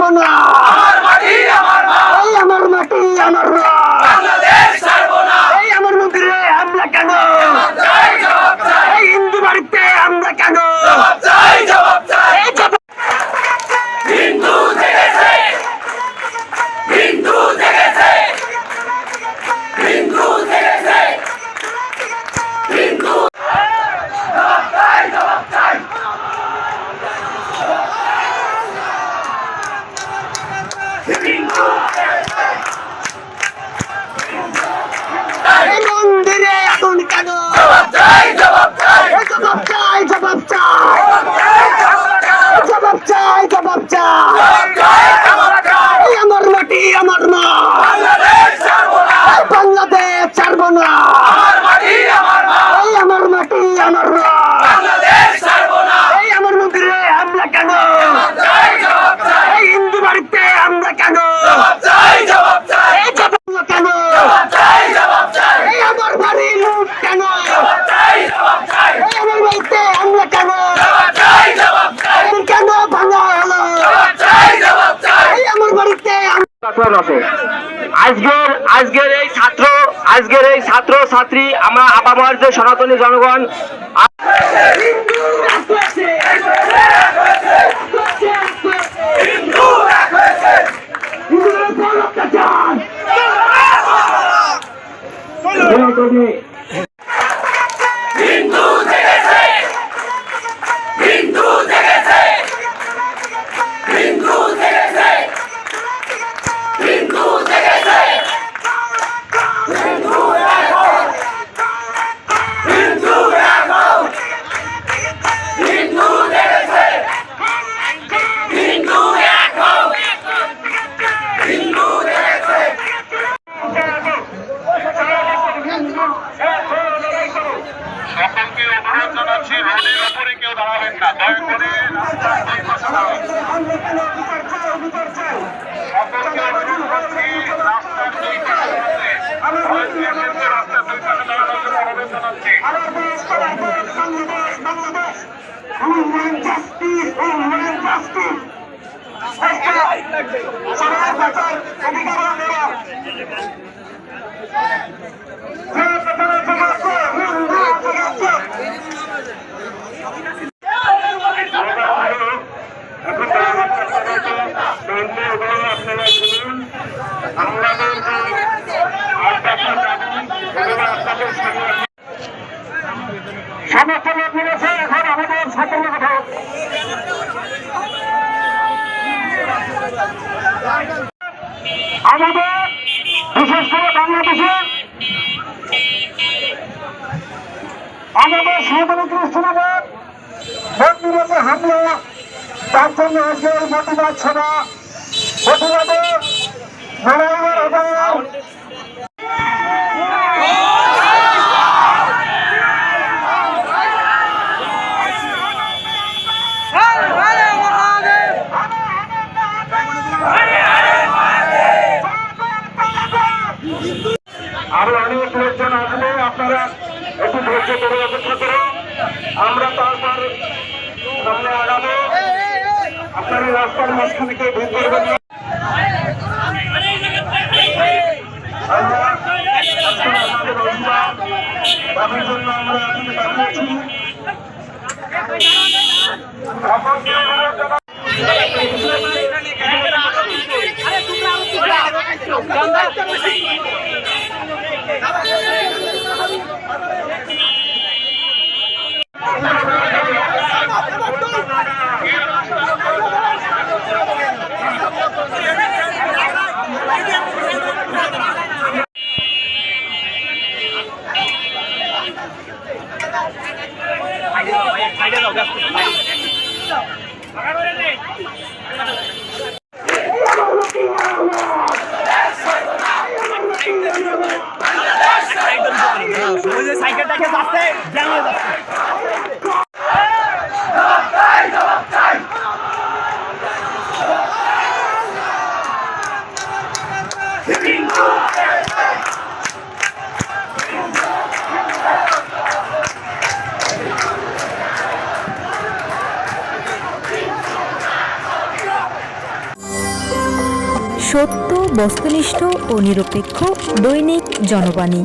ছাড়বো না, এই আমার মাটি আমার এই আমার মন্দিরে আমরা কেন, এই হিন্দু বাড়িতে আমরা কেন, মন্দিরে আগুন কেন, জবাব চাই, জবাব চাই, জবাব চাই, জবাব চাই, জবাব চাই, এই আমার মাটি আমার মা, বাংলাদেশ ছাড়বো না, এই আমার মাটি আমার মা, এই আমার মন্দিরে আমরা কেন, এই হিন্দু বাড়িতে আমরা কেন, এই কেন, এই আমার বাড়ি লুট কেন, এই আমার বাড়িতে আমরা কেন, কেন ভাঙা হলো, এই আমার বাড়িতে আজকের এই ছাত্র ছাত্রী আমরা আপামর যে সনাতনী জনগণ সমস্ত লোক মিলেছে। এখন আমাদের ছাত্রদের কথা আমাদের বিশেষ করে বাংলাদেশে আমাদের স্বাধীনতা ইসলামের মন্দিরে হামলা, তার জন্য আজকে এই প্রতিবাদ সভা, প্রতিবাদে লড়াইয়ের অভাব আরো অনেক লোকজন আসবে, আপনারা একটু ধৈর্য ধরে অপেক্ষা করুন। আমরা তারপর সামনে আগাবো। আপনারা রাস্তার মাঝখানে কেউ ভিড় করবেন না। তাদের জন্য আমরা এখানে দাঁড়িয়েছি। সাইকেলটাকে যাচ্ছে জানা যাচ্ছে সত্য, বস্তুনিষ্ঠ ও নিরপেক্ষ দৈনিক জনবাণী।